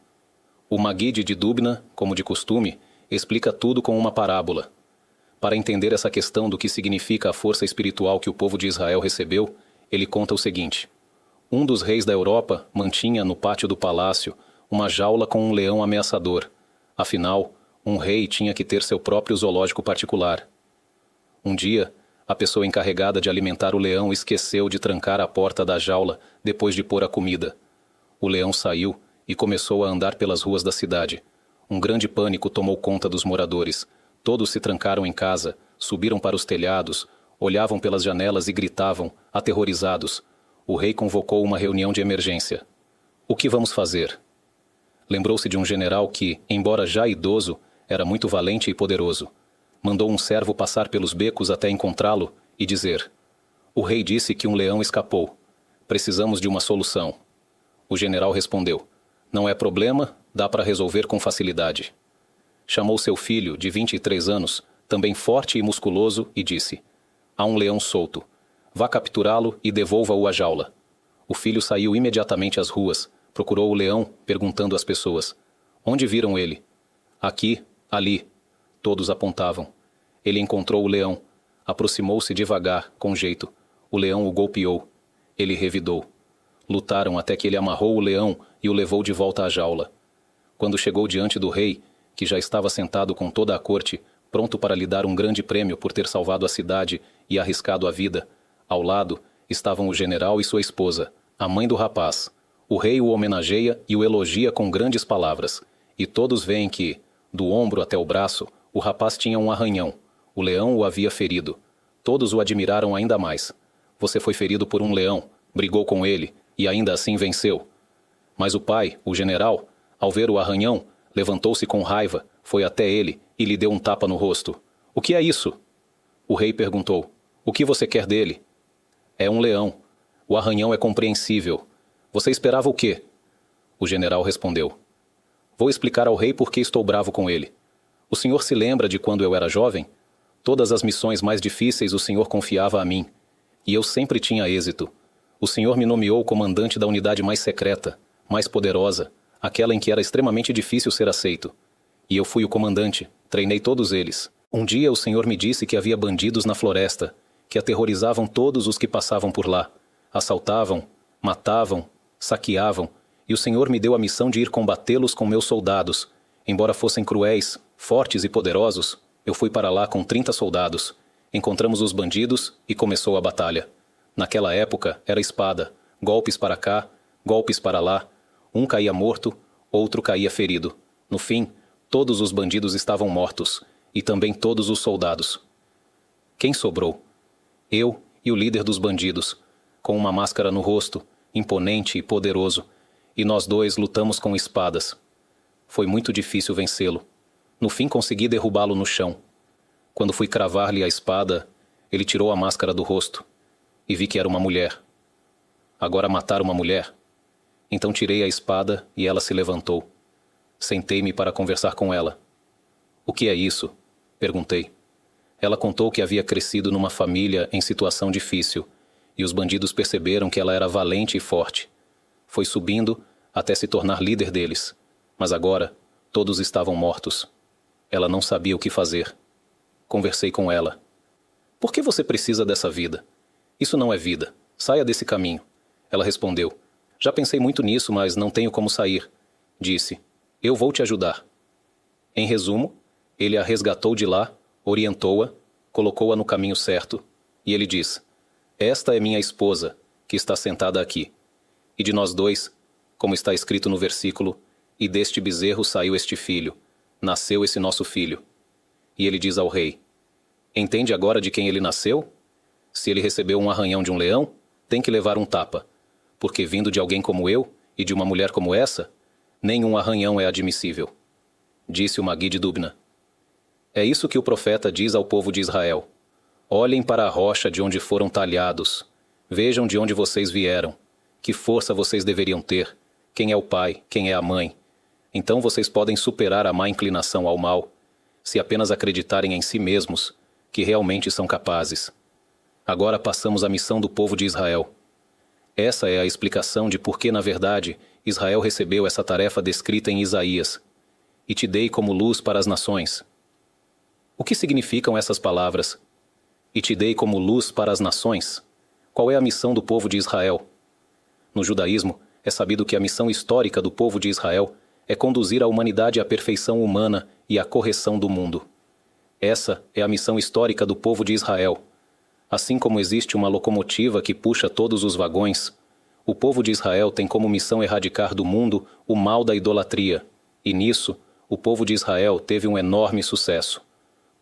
S1: O Maguide de Dubna, como de costume, explica tudo com uma parábola. Para entender essa questão do que significa a força espiritual que o povo de Israel recebeu, ele conta o seguinte: um dos reis da Europa mantinha no pátio do palácio uma jaula com um leão ameaçador. Afinal, um rei tinha que ter seu próprio zoológico particular. Um dia, a pessoa encarregada de alimentar o leão esqueceu de trancar a porta da jaula depois de pôr a comida. O leão saiu e começou a andar pelas ruas da cidade. Um grande pânico tomou conta dos moradores. Todos se trancaram em casa, subiram para os telhados, olhavam pelas janelas e gritavam, aterrorizados. O rei convocou uma reunião de emergência. O que vamos fazer? Lembrou-se de um general que, embora já idoso, era muito valente e poderoso. Mandou um servo passar pelos becos até encontrá-lo e dizer: o rei disse que um leão escapou. Precisamos de uma solução. O general respondeu: não é problema, dá para resolver com facilidade. Chamou seu filho, de 23 anos, também forte e musculoso, e disse: há um leão solto. Vá capturá-lo e devolva-o à jaula. O filho saiu imediatamente às ruas, procurou o leão, perguntando às pessoas: onde viram ele? Aqui, ali. Todos apontavam. Ele encontrou o leão. Aproximou-se devagar, com jeito. O leão o golpeou. Ele revidou. Lutaram até que ele amarrou o leão e o levou de volta à jaula. Quando chegou diante do rei, que já estava sentado com toda a corte, pronto para lhe dar um grande prêmio por ter salvado a cidade e arriscado a vida, ao lado estavam o general e sua esposa, a mãe do rapaz. O rei o homenageia e o elogia com grandes palavras, e todos veem que, do ombro até o braço, o rapaz tinha um arranhão. O leão o havia ferido. Todos o admiraram ainda mais. Você foi ferido por um leão, brigou com ele, e ainda assim venceu. Mas o pai, o general, Ao ver o arranhão, levantou-se com raiva, foi até ele e lhe deu um tapa no rosto. O que é isso? O rei perguntou. O que você quer dele? É um leão. O arranhão é compreensível. Você esperava o quê? O general respondeu. Vou explicar ao rei por que estou bravo com ele. O senhor se lembra de quando eu era jovem? Todas as missões mais difíceis o senhor confiava a mim. E eu sempre tinha êxito. O senhor me nomeou comandante da unidade mais secreta, mais poderosa, aquela em que era extremamente difícil ser aceito. E eu fui o comandante, treinei todos eles. Um dia o senhor me disse que havia bandidos na floresta, que aterrorizavam todos os que passavam por lá. Assaltavam, matavam, saqueavam, e o senhor me deu a missão de ir combatê-los com meus soldados. Embora fossem cruéis, fortes e poderosos, eu fui para lá com 30 soldados. Encontramos os bandidos e começou a batalha. Naquela época era espada, golpes para cá, golpes para lá. Um caía morto, outro caía ferido. No fim, todos os bandidos estavam mortos, e também todos os soldados. Quem sobrou? Eu e o líder dos bandidos, com uma máscara no rosto, imponente e poderoso, e nós dois lutamos com espadas. Foi muito difícil vencê-lo. No fim consegui derrubá-lo no chão. Quando fui cravar-lhe a espada, ele tirou a máscara do rosto, e vi que era uma mulher. Agora matar uma mulher? Então tirei a espada e ela se levantou. Sentei-me para conversar com ela. O que é isso? Perguntei. Ela contou que havia crescido numa família em situação difícil, e os bandidos perceberam que ela era valente e forte. Foi subindo até se tornar líder deles, mas agora todos estavam mortos. Ela não sabia o que fazer. Conversei com ela. Por que você precisa dessa vida? Isso não é vida. Saia desse caminho. Ela respondeu. Já pensei muito nisso, mas não tenho como sair. Disse. Eu vou te ajudar. Em resumo, ele a resgatou de lá, orientou-a, colocou-a no caminho certo, e ele diz, esta é minha esposa, que está sentada aqui. E de nós dois, como está escrito no versículo, e deste bezerro saiu este filho, nasceu esse nosso filho. E ele diz ao rei, entende agora de quem ele nasceu? Se ele recebeu um arranhão de um leão, tem que levar um tapa, porque vindo de alguém como eu, e de uma mulher como essa, nenhum arranhão é admissível. Disse o Magui de Dubna. É isso que o profeta diz ao povo de Israel. Olhem para a rocha de onde foram talhados. Vejam de onde vocês vieram. Que força vocês deveriam ter. Quem é o pai, quem é a mãe. Então vocês podem superar a má inclinação ao mal, se apenas acreditarem em si mesmos, que realmente são capazes. Agora passamos à missão do povo de Israel. Essa é a explicação de por que, na verdade, Israel recebeu essa tarefa descrita em Isaías. E te dei como luz para as nações. O que significam essas palavras? E te dei como luz para as nações? Qual é a missão do povo de Israel? No judaísmo, é sabido que a missão histórica do povo de Israel é conduzir a humanidade à perfeição humana e à correção do mundo. Essa é a missão histórica do povo de Israel. Assim como existe uma locomotiva que puxa todos os vagões, o povo de Israel tem como missão erradicar do mundo o mal da idolatria, e nisso, o povo de Israel teve um enorme sucesso.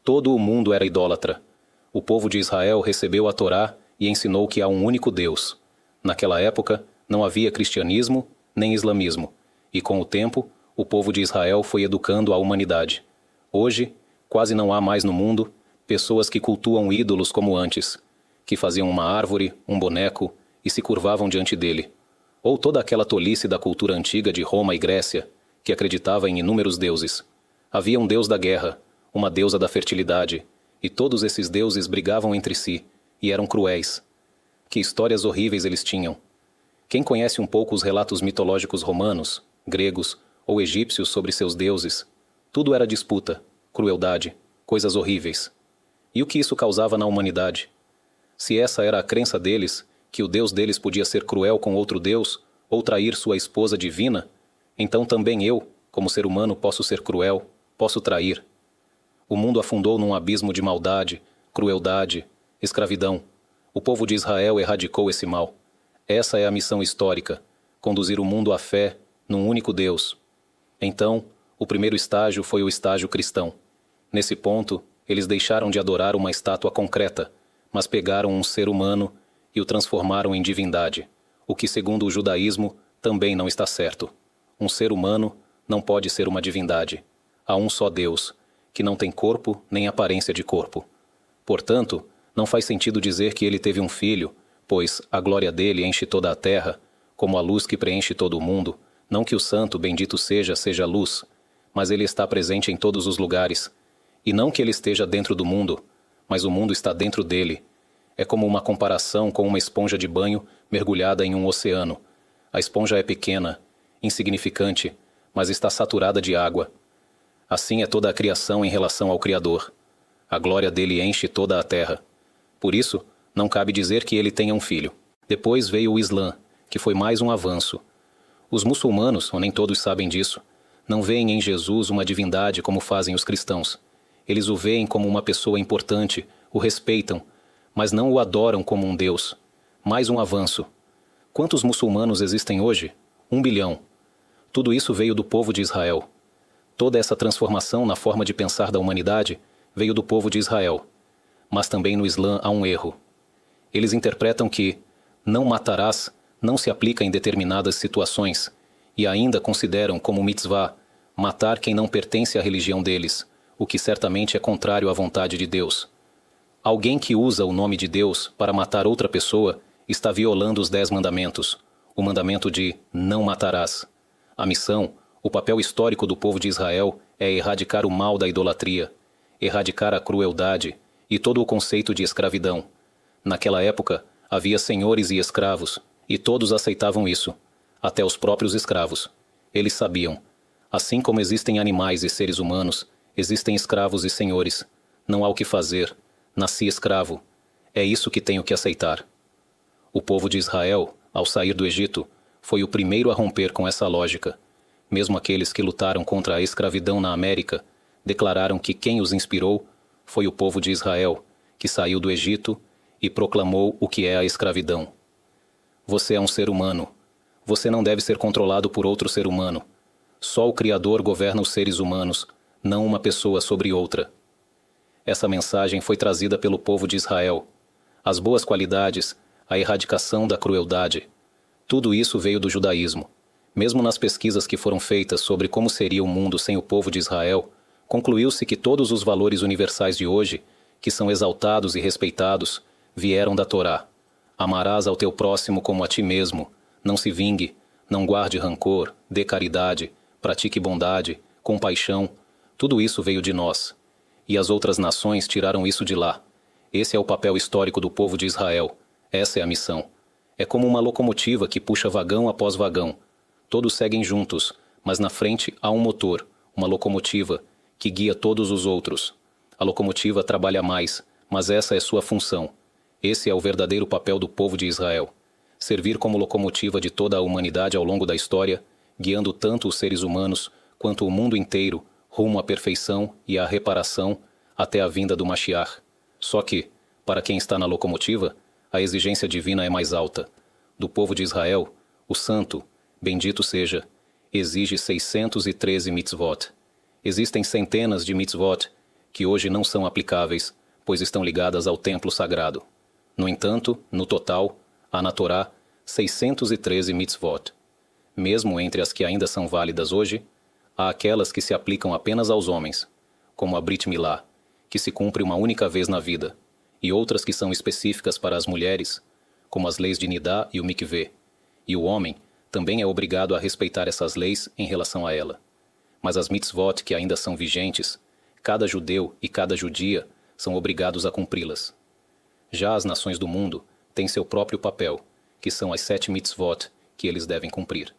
S1: Todo o mundo era idólatra. O povo de Israel recebeu a Torá e ensinou que há um único Deus. Naquela época, não havia cristianismo nem islamismo, e com o tempo, o povo de Israel foi educando a humanidade. Hoje, quase não há mais no mundo pessoas que cultuam ídolos como antes, que faziam uma árvore, um boneco e se curvavam diante dele. Ou toda aquela tolice da cultura antiga de Roma e Grécia, que acreditava em inúmeros deuses. Havia um deus da guerra, uma deusa da fertilidade, e todos esses deuses brigavam entre si, e eram cruéis. Que histórias horríveis eles tinham. Quem conhece um pouco os relatos mitológicos romanos, gregos ou egípcios sobre seus deuses, tudo era disputa, crueldade, coisas horríveis. E o que isso causava na humanidade? Se essa era a crença deles, que o Deus deles podia ser cruel com outro Deus, ou trair sua esposa divina, então também eu, como ser humano, posso ser cruel, posso trair. O mundo afundou num abismo de maldade, crueldade, escravidão. O povo de Israel erradicou esse mal. Essa é a missão histórica, conduzir o mundo à fé num único Deus. Então, o primeiro estágio foi o estágio cristão. Nesse ponto, eles deixaram de adorar uma estátua concreta, mas pegaram um ser humano e o transformaram em divindade, o que, segundo o judaísmo, também não está certo. Um ser humano não pode ser uma divindade. Há um só Deus, que não tem corpo nem aparência de corpo. Portanto, não faz sentido dizer que ele teve um filho, pois a glória dele enche toda a terra, como a luz que preenche todo o mundo. Não que o santo, bendito seja luz, mas ele está presente em todos os lugares. E não que ele esteja dentro do mundo, mas o mundo está dentro dele. É como uma comparação com uma esponja de banho mergulhada em um oceano. A esponja é pequena, insignificante, mas está saturada de água. Assim é toda a criação em relação ao Criador. A glória dele enche toda a terra. Por isso, não cabe dizer que ele tenha um filho. Depois veio o Islã, que foi mais um avanço. Os muçulmanos, ou nem todos sabem disso, não veem em Jesus uma divindade como fazem os cristãos. Eles o veem como uma pessoa importante, o respeitam, mas não o adoram como um Deus. Mais um avanço. Quantos muçulmanos existem hoje? 1 bilhão. Tudo isso veio do povo de Israel. Toda essa transformação na forma de pensar da humanidade veio do povo de Israel. Mas também no Islã há um erro. Eles interpretam que não matarás não se aplica em determinadas situações e ainda consideram como mitzvah matar quem não pertence à religião deles, o que certamente é contrário à vontade de Deus. Alguém que usa o nome de Deus para matar outra pessoa está violando os 10 mandamentos, o mandamento de não matarás. A missão, o papel histórico do povo de Israel é erradicar o mal da idolatria, erradicar a crueldade e todo o conceito de escravidão. Naquela época, havia senhores e escravos, e todos aceitavam isso, até os próprios escravos. Eles sabiam. Assim como existem animais e seres humanos, existem escravos e senhores. Não há o que fazer. Nasci escravo. É isso que tenho que aceitar. O povo de Israel, ao sair do Egito, foi o primeiro a romper com essa lógica. Mesmo aqueles que lutaram contra a escravidão na América, declararam que quem os inspirou foi o povo de Israel, que saiu do Egito e proclamou o que é a escravidão. Você é um ser humano. Você não deve ser controlado por outro ser humano. Só o Criador governa os seres humanos, não uma pessoa sobre outra. Essa mensagem foi trazida pelo povo de Israel. As boas qualidades, a erradicação da crueldade. Tudo isso veio do judaísmo. Mesmo nas pesquisas que foram feitas sobre como seria o mundo sem o povo de Israel, concluiu-se que todos os valores universais de hoje, que são exaltados e respeitados, vieram da Torá. Amarás ao teu próximo como a ti mesmo. Não se vingue, não guarde rancor, dê caridade, pratique bondade, compaixão. Tudo isso veio de nós. E as outras nações tiraram isso de lá. Esse é o papel histórico do povo de Israel. Essa é a missão. É como uma locomotiva que puxa vagão após vagão. Todos seguem juntos, mas na frente há um motor, uma locomotiva, que guia todos os outros. A locomotiva trabalha mais, mas essa é sua função. Esse é o verdadeiro papel do povo de Israel. Servir como locomotiva de toda a humanidade ao longo da história, guiando tanto os seres humanos quanto o mundo inteiro rumo à perfeição e à reparação até a vinda do Mashiach. Só que, para quem está na locomotiva, a exigência divina é mais alta. Do povo de Israel, o santo, bendito seja, exige 613 mitzvot. Existem centenas de mitzvot que hoje não são aplicáveis, pois estão ligadas ao templo sagrado. No entanto, no total, há na Torá 613 mitzvot. Mesmo entre as que ainda são válidas hoje, há aquelas que se aplicam apenas aos homens, como a Brit Milá, que se cumpre uma única vez na vida, e outras que são específicas para as mulheres, como as leis de Nidá e o Mikvê. E o homem também é obrigado a respeitar essas leis em relação a ela. Mas as mitzvot que ainda são vigentes, cada judeu e cada judia são obrigados a cumpri-las. Já as nações do mundo têm seu próprio papel, que são as 7 mitzvot que eles devem cumprir.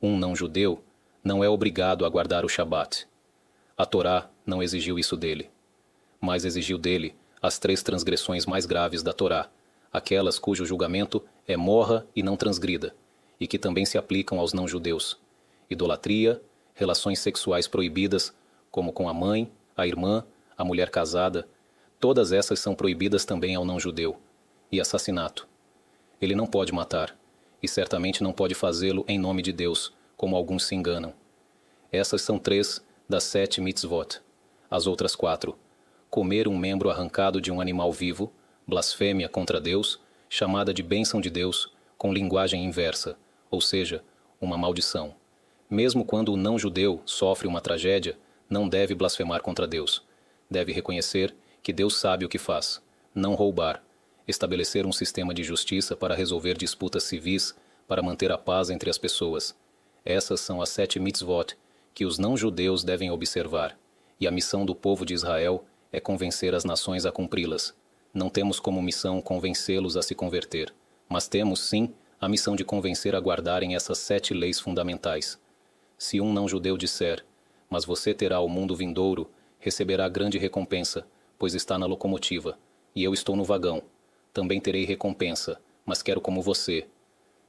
S1: Um não-judeu não é obrigado a guardar o Shabat. A Torá não exigiu isso dele, mas exigiu dele as 3 transgressões mais graves da Torá, aquelas cujo julgamento é morra e não transgrida, e que também se aplicam aos não-judeus: idolatria, relações sexuais proibidas, como com a mãe, a irmã, a mulher casada. Todas essas são proibidas também ao não-judeu. E assassinato. Ele não pode matar, e certamente não pode fazê-lo em nome de Deus, como alguns se enganam. Essas são 3 das 7 mitzvot. As outras 4: comer um membro arrancado de um animal vivo, blasfêmia contra Deus, chamada de bênção de Deus, com linguagem inversa, ou seja, uma maldição. Mesmo quando o não-judeu sofre uma tragédia, não deve blasfemar contra Deus. Deve reconhecer que Deus sabe o que faz. Não roubar. Estabelecer um sistema de justiça para resolver disputas civis, para manter a paz entre as pessoas. Essas são as 7 mitzvot que os não-judeus devem observar. E a missão do povo de Israel é convencer as nações a cumpri-las. Não temos como missão convencê-los a se converter, mas temos, sim, a missão de convencer a guardarem essas 7 leis fundamentais. Se um não-judeu disser, mas você terá o mundo vindouro, receberá grande recompensa, pois está na locomotiva, e eu estou no vagão. Também terei recompensa, mas quero como você.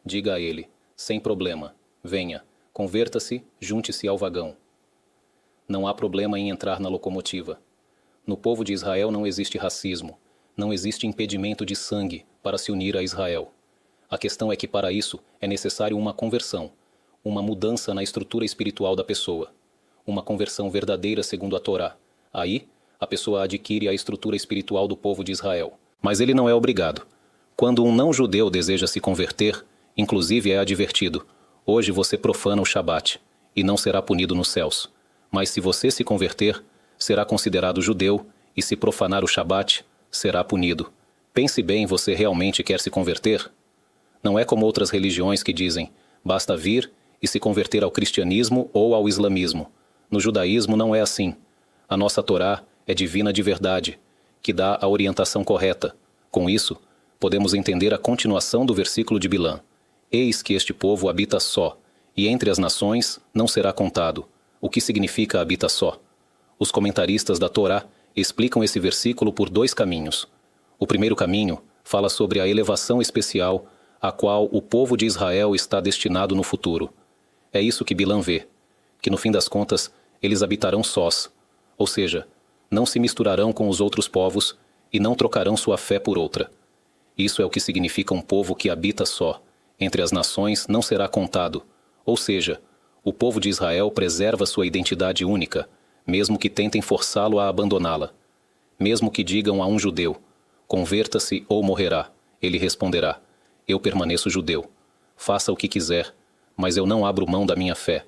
S1: Diga a ele, sem problema, venha, converta-se, junte-se ao vagão. Não há problema em entrar na locomotiva. No povo de Israel não existe racismo, não existe impedimento de sangue para se unir a Israel. A questão é que para isso é necessário uma conversão, uma mudança na estrutura espiritual da pessoa, uma conversão verdadeira segundo a Torá. Aí, a pessoa adquire a estrutura espiritual do povo de Israel. Mas ele não é obrigado. Quando um não-judeu deseja se converter, inclusive é advertido, hoje você profana o Shabat, e não será punido nos céus. Mas se você se converter, será considerado judeu, e se profanar o Shabat, será punido. Pense bem, você realmente quer se converter? Não é como outras religiões que dizem, basta vir e se converter ao cristianismo ou ao islamismo. No judaísmo não é assim. A nossa Torá é divina de verdade, que dá a orientação correta. Com isso, podemos entender a continuação do versículo de Bilã. Eis que este povo habita só, e entre as nações não será contado. O que significa habita só? Os comentaristas da Torá explicam esse versículo por 2 caminhos. O primeiro caminho fala sobre a elevação especial a qual o povo de Israel está destinado no futuro. É isso que Bilã vê, que no fim das contas eles habitarão sós, ou seja, não se misturarão com os outros povos e não trocarão sua fé por outra. Isso é o que significa um povo que habita só, entre as nações não será contado, ou seja, o povo de Israel preserva sua identidade única, mesmo que tentem forçá-lo a abandoná-la. Mesmo que digam a um judeu, converta-se ou morrerá, ele responderá, eu permaneço judeu. Faça o que quiser, mas eu não abro mão da minha fé.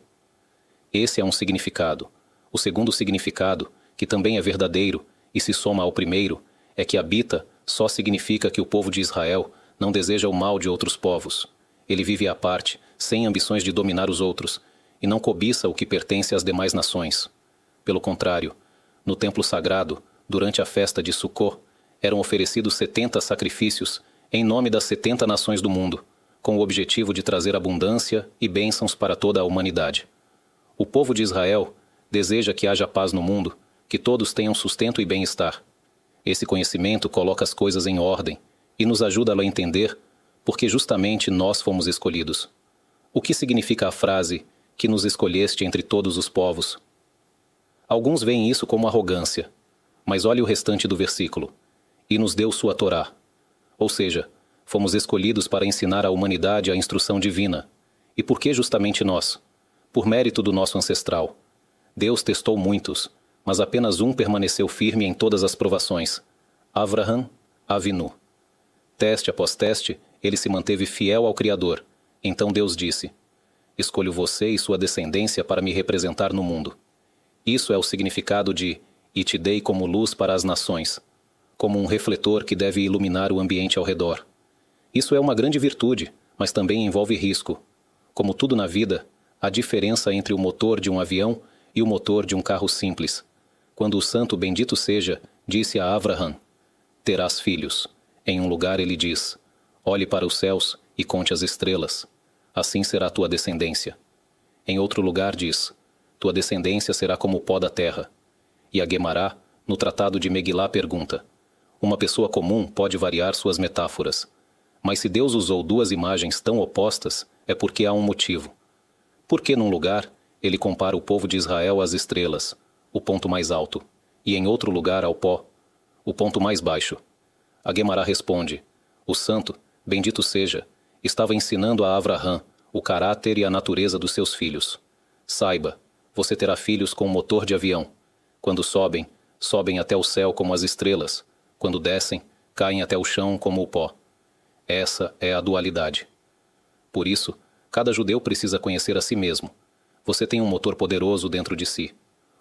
S1: Esse é um significado. O segundo significado, que também é verdadeiro e se soma ao primeiro, é que habita só significa que o povo de Israel não deseja o mal de outros povos. Ele vive à parte, sem ambições de dominar os outros, e não cobiça o que pertence às demais nações. Pelo contrário, no templo sagrado, durante a festa de Sukkot, eram oferecidos 70 sacrifícios em nome das 70 nações do mundo, com o objetivo de trazer abundância e bênçãos para toda a humanidade. O povo de Israel deseja que haja paz no mundo, que todos tenham sustento e bem-estar. Esse conhecimento coloca as coisas em ordem e nos ajuda a entender porque justamente nós fomos escolhidos. O que significa a frase que nos escolheste entre todos os povos? Alguns veem isso como arrogância, mas olhe o restante do versículo. E nos deu sua Torá. Ou seja, fomos escolhidos para ensinar à humanidade a instrução divina. E por que justamente nós? Por mérito do nosso ancestral. Deus testou muitos, mas apenas um permaneceu firme em todas as provações. Avraham Avinu. Teste após teste, ele se manteve fiel ao Criador. Então Deus disse, escolho você e sua descendência para me representar no mundo. Isso é o significado de e te dei como luz para as nações, como um refletor que deve iluminar o ambiente ao redor. Isso é uma grande virtude, mas também envolve risco. Como tudo na vida, há diferença entre o motor de um avião e o motor de um carro simples. Quando o santo bendito seja, disse a Avraham, terás filhos. Em um lugar ele diz, olhe para os céus e conte as estrelas. Assim será tua descendência. Em outro lugar diz, tua descendência será como o pó da terra. E a Guemará, no tratado de Megilá, pergunta, uma pessoa comum pode variar suas metáforas. Mas se Deus usou 2 imagens tão opostas, é porque há um motivo. Porque num lugar, ele compara o povo de Israel às estrelas, o ponto mais alto, e em outro lugar ao pó, o ponto mais baixo. A Guemará responde, o santo, bendito seja, estava ensinando a Avraham o caráter e a natureza dos seus filhos. Saiba, você terá filhos com motor de avião. Quando sobem, sobem até o céu como as estrelas. Quando descem, caem até o chão como o pó. Essa é a dualidade. Por isso, cada judeu precisa conhecer a si mesmo. Você tem um motor poderoso dentro de si.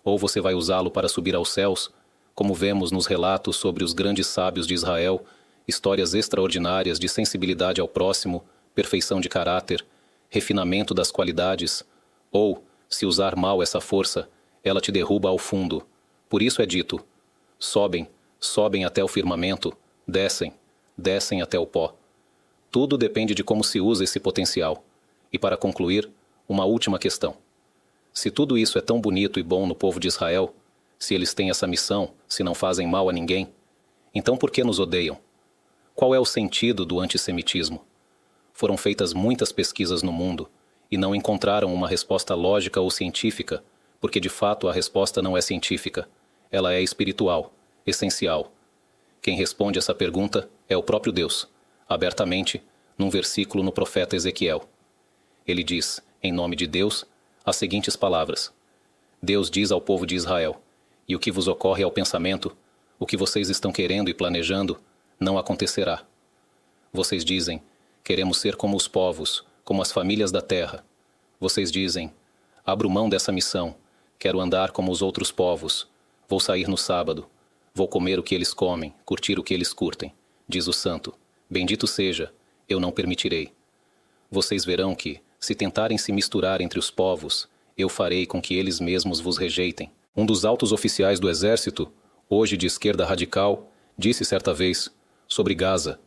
S1: Ou você vai usá-lo para subir aos céus, como vemos nos relatos sobre os grandes sábios de Israel, histórias extraordinárias de sensibilidade ao próximo, perfeição de caráter, refinamento das qualidades, ou, se usar mal essa força, ela te derruba ao fundo. Por isso é dito: sobem, sobem até o firmamento, descem, descem até o pó. Tudo depende de como se usa esse potencial. E para concluir, uma última questão. Se tudo isso é tão bonito e bom no povo de Israel, se eles têm essa missão, se não fazem mal a ninguém, então por que nos odeiam? Qual é o sentido do antissemitismo? Foram feitas muitas pesquisas no mundo e não encontraram uma resposta lógica ou científica, porque de fato a resposta não é científica, ela é espiritual, essencial. Quem responde essa pergunta é o próprio Deus, abertamente, num versículo no profeta Ezequiel. Ele diz, em nome de Deus, as seguintes palavras: Deus diz ao povo de Israel: e o que vos ocorre ao pensamento, o que vocês estão querendo e planejando, não acontecerá. Vocês dizem: queremos ser como os povos, como as famílias da terra. Vocês dizem: abro mão dessa missão, quero andar como os outros povos, vou sair no sábado, vou comer o que eles comem, curtir o que eles curtem. Diz o santo: bendito seja, eu não permitirei. Vocês verão que, se tentarem se misturar entre os povos, eu farei com que eles mesmos vos rejeitem. Um dos altos oficiais do exército, hoje de esquerda radical, disse certa vez, sobre Gaza,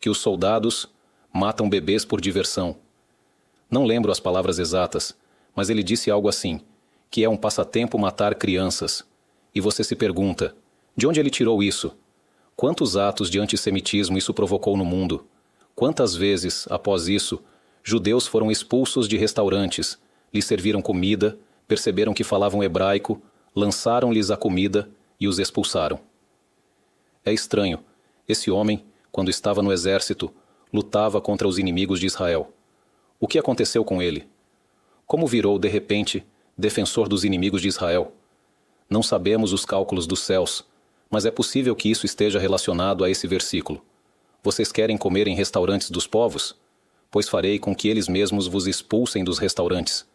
S1: que os soldados matam bebês por diversão. Não lembro as palavras exatas, mas ele disse algo assim, que é um passatempo matar crianças. E você se pergunta, de onde ele tirou isso? Quantos atos de antissemitismo isso provocou no mundo? Quantas vezes, após isso, judeus foram expulsos de restaurantes, lhes serviram comida, perceberam que falavam hebraico, lançaram-lhes a comida e os expulsaram. É estranho, esse homem, quando estava no exército, lutava contra os inimigos de Israel. O que aconteceu com ele? Como virou, de repente, defensor dos inimigos de Israel? Não sabemos os cálculos dos céus, mas é possível que isso esteja relacionado a esse versículo. Vocês querem comer em restaurantes dos povos? Pois farei com que eles mesmos vos expulsem dos restaurantes.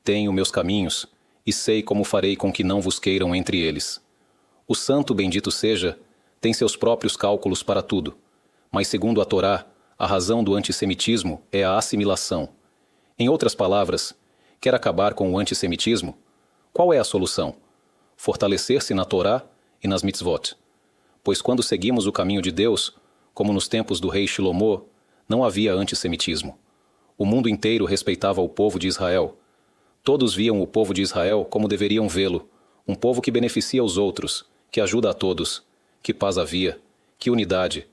S1: Tenho meus caminhos, e sei como farei com que não vos queiram entre eles. O santo, bendito seja, tem seus próprios cálculos para tudo, mas segundo a Torá, a razão do antissemitismo é a assimilação. Em outras palavras, quer acabar com o antissemitismo? Qual é a solução? Fortalecer-se na Torá e nas mitzvot. Pois quando seguimos o caminho de Deus, como nos tempos do rei Shilomó, não havia antissemitismo. O mundo inteiro respeitava o povo de Israel. Todos viam o povo de Israel como deveriam vê-lo, um povo que beneficia os outros, que ajuda a todos. Que paz havia, que unidade.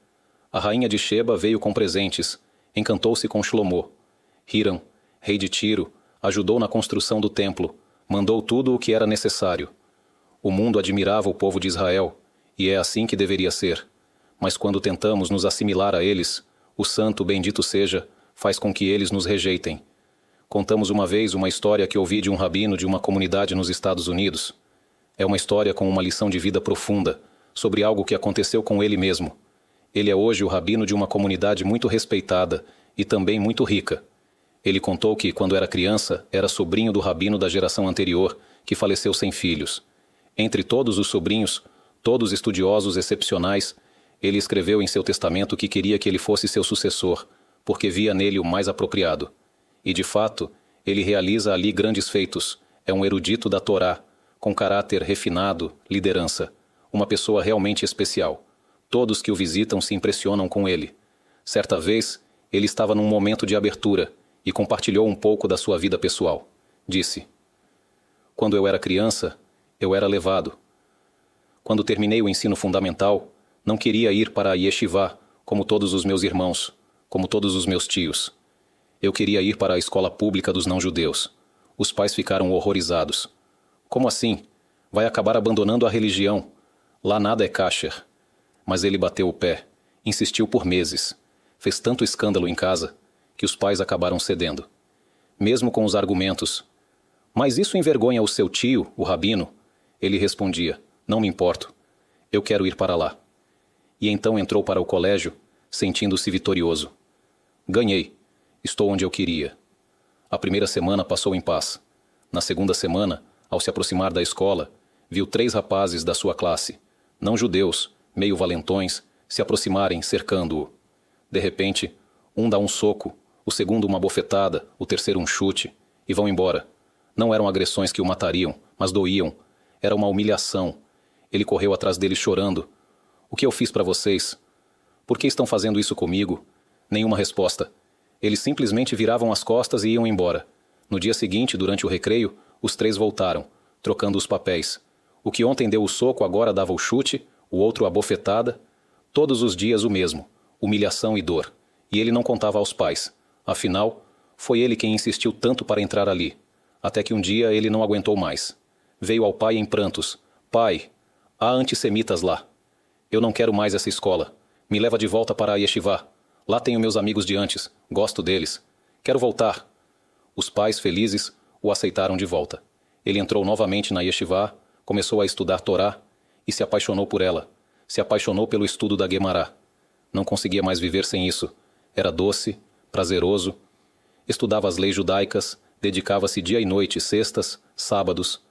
S1: A rainha de Sheba veio com presentes, encantou-se com Shilomó. Hiram, rei de Tiro, ajudou na construção do templo, mandou tudo o que era necessário. O mundo admirava o povo de Israel, e é assim que deveria ser. Mas quando tentamos nos assimilar a eles, o santo, bendito seja, faz com que eles nos rejeitem. Contamos uma vez uma história que ouvi de um rabino de uma comunidade nos Estados Unidos. É uma história com uma lição de vida profunda, sobre algo que aconteceu com ele mesmo. Ele é hoje o rabino de uma comunidade muito respeitada e também muito rica. Ele contou que, quando era criança, era sobrinho do rabino da geração anterior, que faleceu sem filhos. Entre todos os sobrinhos, todos estudiosos excepcionais, ele escreveu em seu testamento que queria que ele fosse seu sucessor, porque via nele o mais apropriado. E, de fato, ele realiza ali grandes feitos. É um erudito da Torá, com caráter refinado, liderança. Uma pessoa realmente especial. Todos que o visitam se impressionam com ele. Certa vez, ele estava num momento de abertura e compartilhou um pouco da sua vida pessoal. Disse: quando eu era criança, eu era levado. Quando terminei o ensino fundamental, não queria ir para a yeshivá, como todos os meus irmãos, como todos os meus tios. Eu queria ir para a escola pública dos não-judeus. Os pais ficaram horrorizados. Como assim? Vai acabar abandonando a religião. Lá nada é kasher. Mas ele bateu o pé, insistiu por meses. Fez tanto escândalo em casa, que os pais acabaram cedendo. Mesmo com os argumentos: mas isso envergonha o seu tio, o rabino? Ele respondia: não me importo. Eu quero ir para lá. E então entrou para o colégio, sentindo-se vitorioso. Ganhei. Estou onde eu queria. A primeira semana passou em paz. Na segunda semana, ao se aproximar da escola, viu 3 rapazes da sua classe, não judeus, meio valentões, se aproximarem cercando-o. De repente, um dá um soco, o segundo uma bofetada, o terceiro um chute, e vão embora. Não eram agressões que o matariam, mas doíam. Era uma humilhação. Ele correu atrás deles chorando. O que eu fiz para vocês? Por que estão fazendo isso comigo? Nenhuma resposta. Eles simplesmente viravam as costas e iam embora. No dia seguinte, durante o recreio, os 3 voltaram, trocando os papéis. O que ontem deu o soco agora dava o chute, o outro a bofetada. Todos os dias o mesmo, humilhação e dor. E ele não contava aos pais. Afinal, foi ele quem insistiu tanto para entrar ali. Até que um dia ele não aguentou mais. Veio ao pai em prantos. Pai, há antissemitas lá. Eu não quero mais essa escola. Me leva de volta para a yeshivá. Lá tenho meus amigos de antes. Gosto deles. Quero voltar. Os pais, felizes, o aceitaram de volta. Ele entrou novamente na yeshivá, começou a estudar Torá e se apaixonou por ela. Se apaixonou pelo estudo da Guemará. Não conseguia mais viver sem isso. Era doce, prazeroso. Estudava as leis judaicas, dedicava-se dia e noite, sextas, sábados.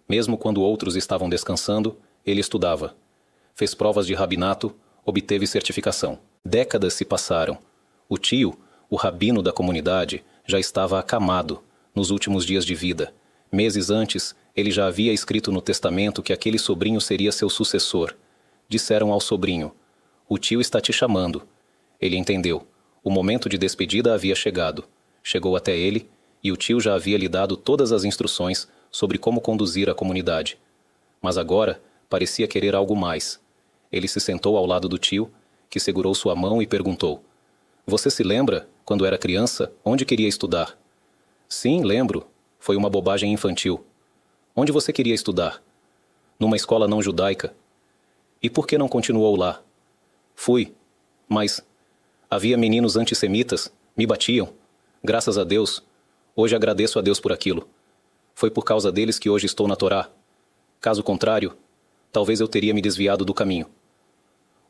S1: Mesmo quando outros estavam descansando, ele estudava. Fez provas de rabinato, obteve certificação. Décadas se passaram. O tio, o rabino da comunidade, já estava acamado, nos últimos dias de vida. Meses antes, ele já havia escrito no testamento que aquele sobrinho seria seu sucessor. Disseram ao sobrinho: "O tio está te chamando." Ele entendeu. O momento de despedida havia chegado. Chegou até ele, e o tio já havia lhe dado todas as instruções sobre como conduzir a comunidade. Mas agora parecia querer algo mais. Ele se sentou ao lado do tio, que segurou sua mão e perguntou: "Você se lembra, quando era criança, onde queria estudar?" "Sim, lembro. Foi uma bobagem infantil." "Onde você queria estudar?" "Numa escola não judaica." "E por que não continuou lá?" "Fui. Mas havia meninos antissemitas, me batiam. Graças a Deus. Hoje agradeço a Deus por aquilo. Foi por causa deles que hoje estou na Torá. Caso contrário, talvez eu teria me desviado do caminho."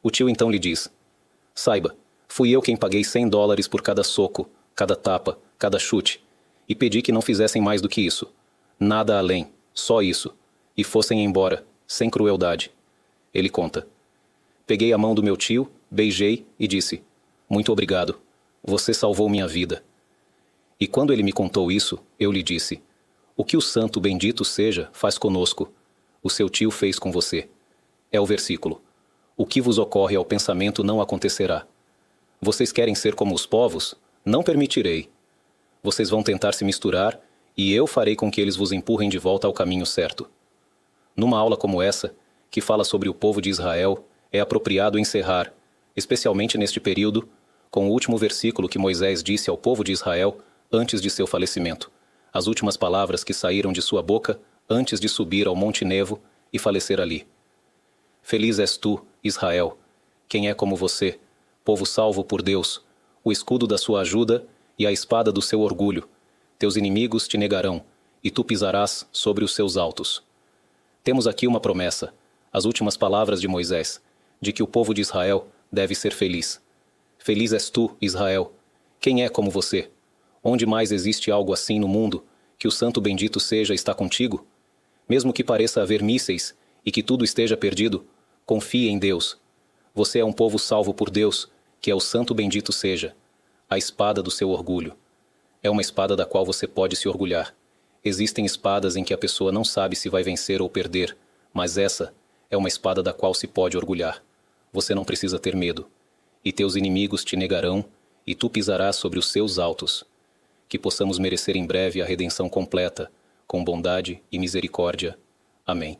S1: O tio então lhe diz: "Saiba, fui eu quem paguei $100 por cada soco, cada tapa, cada chute, e pedi que não fizessem mais do que isso. Nada além, só isso, e fossem embora, sem crueldade." Ele conta: "Peguei a mão do meu tio, beijei e disse: 'Muito obrigado. Você salvou minha vida.' E quando ele me contou isso, eu lhe disse: 'O que o santo bendito seja faz conosco, o seu tio fez com você.'" É o versículo. "O que vos ocorre ao pensamento não acontecerá. Vocês querem ser como os povos? Não permitirei. Vocês vão tentar se misturar e eu farei com que eles vos empurrem de volta ao caminho certo." Numa aula como essa, que fala sobre o povo de Israel, é apropriado encerrar, especialmente neste período, com o último versículo que Moisés disse ao povo de Israel antes de seu falecimento, as últimas palavras que saíram de sua boca antes de subir ao Monte Nevo e falecer ali. "Feliz és tu, Israel, quem é como você, povo salvo por Deus, o escudo da sua ajuda e a espada do seu orgulho. Teus inimigos te negarão, e tu pisarás sobre os seus altos." Temos aqui uma promessa, as últimas palavras de Moisés, de que o povo de Israel deve ser feliz. Feliz és tu, Israel. Quem é como você? Onde mais existe algo assim no mundo, que o santo bendito seja está contigo? Mesmo que pareça haver mísseis e que tudo esteja perdido, confie em Deus. Você é um povo salvo por Deus, que é o santo bendito seja, a espada do seu orgulho. É uma espada da qual você pode se orgulhar. Existem espadas em que a pessoa não sabe se vai vencer ou perder, mas essa é uma espada da qual se pode orgulhar. Você não precisa ter medo. E teus inimigos te negarão, e tu pisarás sobre os seus altos. Que possamos merecer em breve a redenção completa, com bondade e misericórdia. Amém.